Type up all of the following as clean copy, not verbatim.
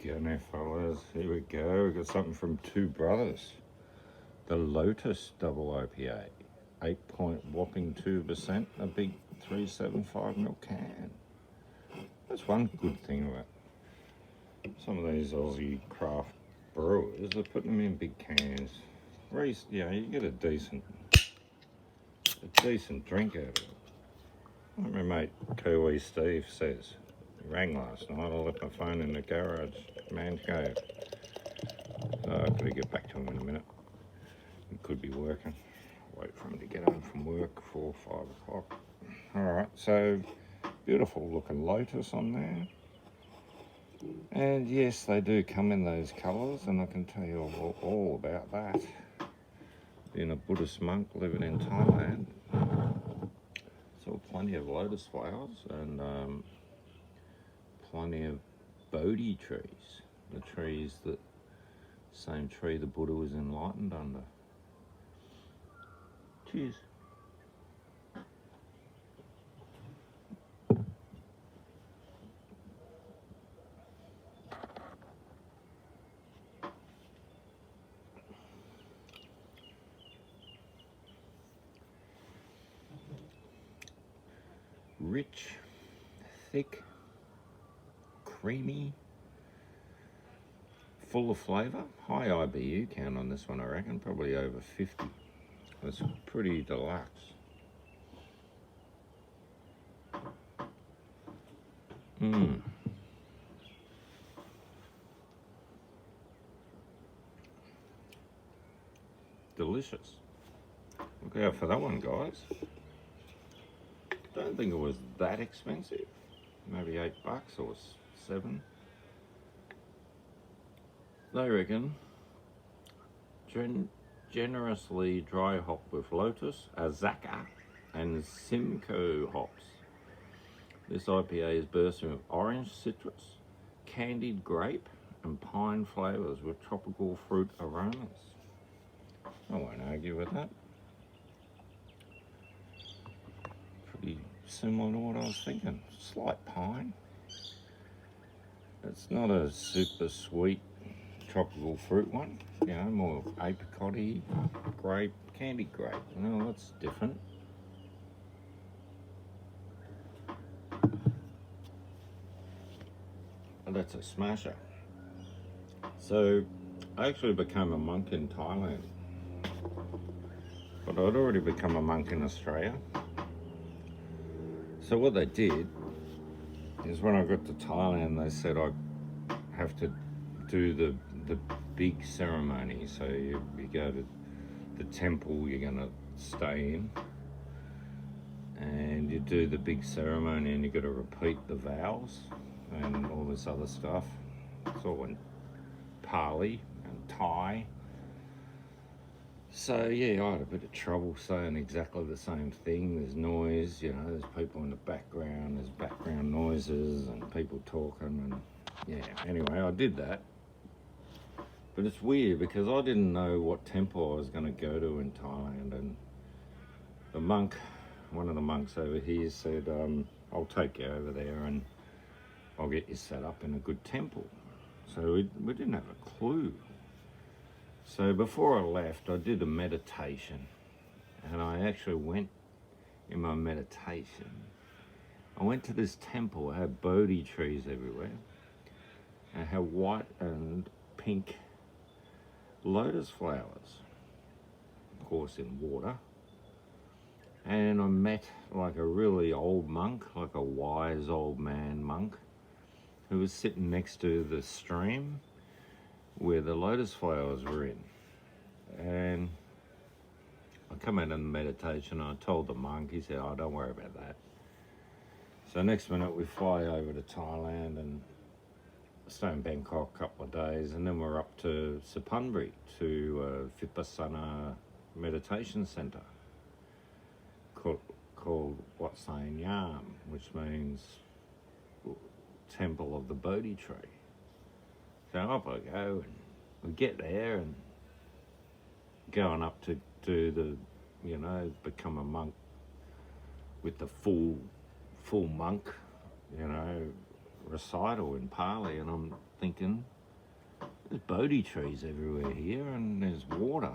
go now, fellas. Here we go. We've got something from Two Brothers. The Lotus double IPA. 8.2%, a big 375ml can. That's one good thing about some of these Aussie craft brewers. They're putting them in big cans. You know, you get a decent drink out of it. Like my mate Kiwi Steve says, he rang last night. I left my phone in the garage, man cave. So I've got to get back to him in a minute. He could be working. Wait for him to get home from work, 4 or 5 o'clock. Alright, so beautiful looking Lotus on there. And yes, they do come in those colours, and I can tell you all about that. Being a Buddhist monk living in Thailand, saw plenty of lotus flowers and plenty of Bodhi trees. The trees that, same tree the Buddha was enlightened under. Cheers. Rich, thick, creamy, full of flavour. High IBU count on this one, I reckon, probably over 50. It's pretty deluxe. Delicious. Look out for that one, guys. Don't think it was that expensive. Maybe $8 or $7. They reckon generously dry hop with Lotus, Azaka, and Simcoe hops. This IPA is bursting with orange, citrus, candied grape, and pine flavours with tropical fruit aromas. I won't argue with that. Pretty similar to what I was thinking. Slight pine. It's not a super sweet tropical fruit one. You know, more apricot-y, grape, candied grape. You know, that's different. And that's a smasher. So, I actually became a monk in Thailand. But I'd already become a monk in Australia. So what they did is when I got to Thailand, they said I have to do the big ceremony. So you go to the temple you're going to stay in, and you do the big ceremony, and you got to repeat the vows and all this other stuff. It's all in Pali and Thai. So yeah, I had a bit of trouble saying exactly the same thing. There's noise, you know, there's people in the background, there's background noises and people talking, and yeah, anyway, I did that. But it's weird because I didn't know what temple I was going to go to in Thailand, and the monk, one of the monks over here said, I'll take you over there and I'll get you set up in a good temple. So we didn't have a clue. So before I left, I did a meditation, and I actually went in my meditation. I went to this temple. It had Bodhi trees everywhere. It had white and pink lotus flowers, of course in water. And I met like a really old monk, like a wise old man monk, who was sitting next to the stream where the lotus flowers were in. And I come out in the meditation, and I told the monk, he said, oh, don't worry about that. So next minute we fly over to Thailand and stay in Bangkok a couple of days, and then we're up to Supanburi, to Vipassana meditation centre called Wat Sayan Yam, which means Temple of the Bodhi Tree. So up I go, and we get there, and going up to do the, you know, become a monk with the full monk, you know, recital in Pali, and I'm thinking, there's Bodhi trees everywhere here, and there's water.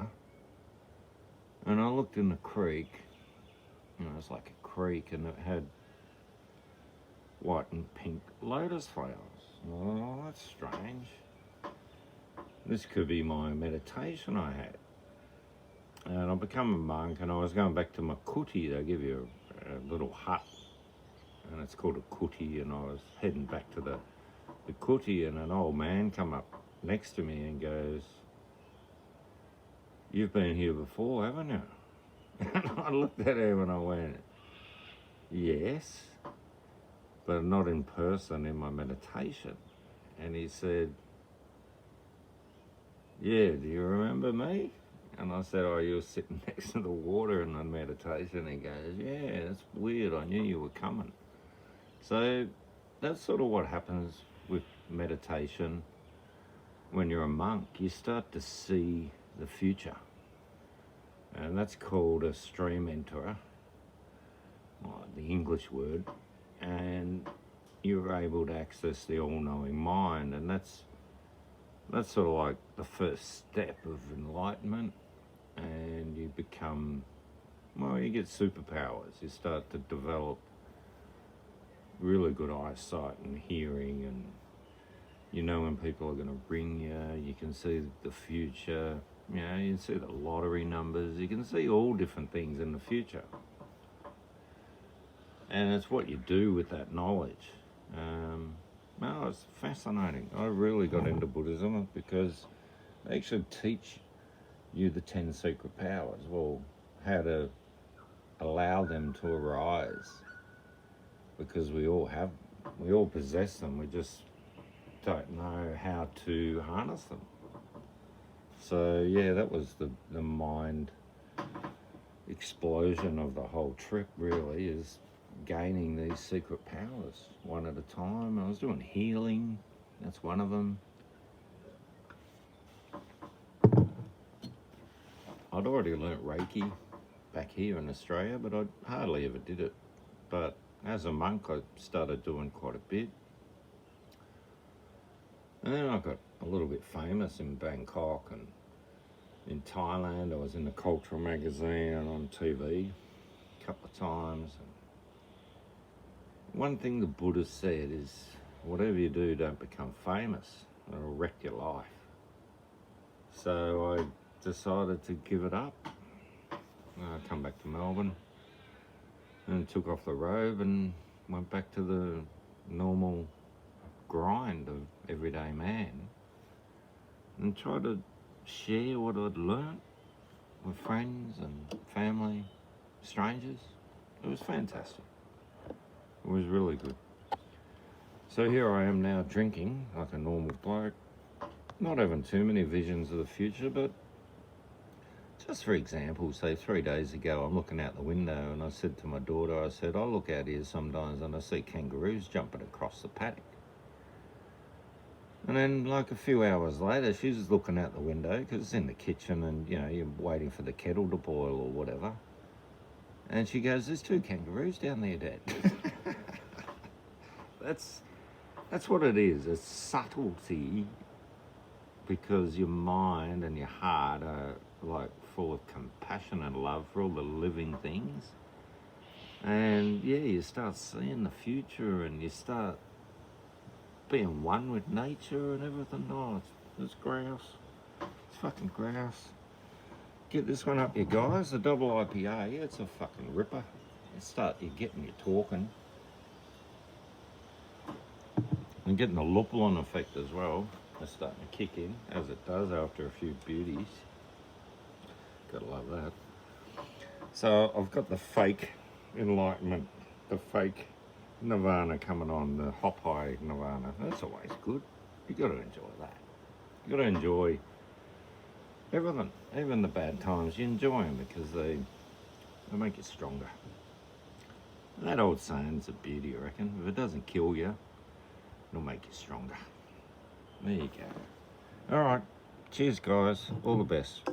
And I looked in the creek, it's like a creek, and it had white and pink lotus flowers. Oh, that's strange. This could be my meditation I had. And I've become a monk, and I was going back to my kuti. They give you a little hut, and it's called a kuti, and I was heading back to the kuti, and an old man come up next to me and goes, "You've been here before, haven't you?" And I looked at him and I went, "Yes, but not in person, in my meditation." And he said, "Yeah, do you remember me?" And I said, "Oh, you were sitting next to the water in the meditation." He goes, "Yeah, that's weird. I knew you were coming." So that's sort of what happens with meditation. When you're a monk, you start to see the future. And that's called a stream enterer, the English word. And you're able to access the all-knowing mind. And that's sort of like the first step of enlightenment. And you become, you get superpowers. You start to develop really good eyesight and hearing, and you know when people are going to ring you. You can see the future. You can see the lottery numbers. You can see all different things in the future. And it's what you do with that knowledge. It's fascinating. I really got into Buddhism because they actually teach you the 10 secret powers. Well, how to allow them to arise. Because we all possess them. We just don't know how to harness them. So yeah, that was the mind explosion of the whole trip, really, is gaining these secret powers one at a time. I was doing healing, that's one of them. I'd already learnt Reiki back here in Australia, but I hardly ever did it. But as a monk, I started doing quite a bit. And then I got a little bit famous in Bangkok and in Thailand. I was in the cultural magazine and on TV a couple of times. And one thing the Buddha said is, whatever you do, don't become famous. It'll wreck your life. So I decided to give it up. I come back to Melbourne and took off the robe and went back to the normal grind of everyday man and tried to share what I'd learnt with friends and family, strangers. It was fantastic. It was really good. So here I am now drinking like a normal bloke, not having too many visions of the future, but just for example, say 3 days ago, I'm looking out the window and I said to my daughter, I said, I look out here sometimes and I see kangaroos jumping across the paddock. And then like a few hours later, she's looking out the window because it's in the kitchen and, you're waiting for the kettle to boil or whatever. And she goes, there's 2 kangaroos down there, Dad. That's what it is. It's subtlety, because your mind and your heart are like full of compassion and love for all the living things. And yeah, you start seeing the future and you start being one with nature and everything. Oh, it's grouse. It's fucking grouse. Get this one up here, guys. The double IPA. Yeah, it's a fucking ripper. You're getting you talking. And getting the lupulin effect as well. It's starting to kick in, as it does after a few beauties. Gotta love that. So I've got the fake enlightenment, the fake nirvana coming on, the hop high nirvana. That's always good. You gotta enjoy that. You gotta enjoy everything, even the bad times. You enjoy them because they make you stronger. That old saying's a beauty, I reckon. If it doesn't kill you, it'll make you stronger. There you go. All right. Cheers, guys. All the best.